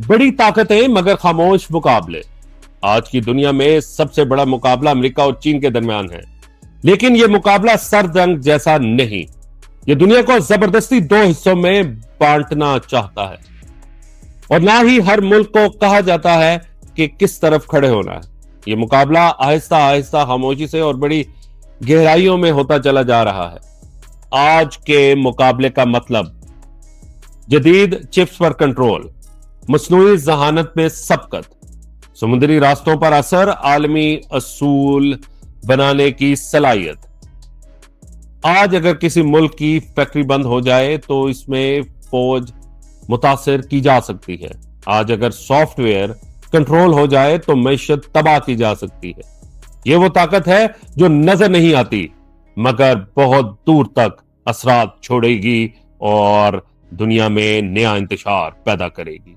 बड़ी ताकतें मगर खामोश मुकाबले। आज की दुनिया में सबसे बड़ा मुकाबला अमेरिका और चीन के दरमियान है, लेकिन यह मुकाबला सरजंग जैसा नहीं। यह दुनिया को जबरदस्ती दो हिस्सों में बांटना चाहता है और ना ही हर मुल्क को कहा जाता है कि किस तरफ खड़े होना है। यह मुकाबला आहिस्ता आहिस्ता खामोशी से और बड़ी गहराइयों में होता चला जा रहा है। आज के मुकाबले का मतलब जदीद चिप्स पर कंट्रोल, मसनूई जहानत में सबकत, समुद्री रास्तों पर असर, आलमी असूल बनाने की सलाहियत। आज अगर किसी मुल्क की फैक्ट्री बंद हो जाए तो इसमें फौज मुतासिर की जा सकती है। आज अगर सॉफ्टवेयर कंट्रोल हो जाए तो मैशत तबाह की जा सकती है। यह वो ताकत है जो नजर नहीं आती मगर बहुत दूर तक असरात छोड़ेगी और दुनिया में नया इंतशार पैदा करेगी।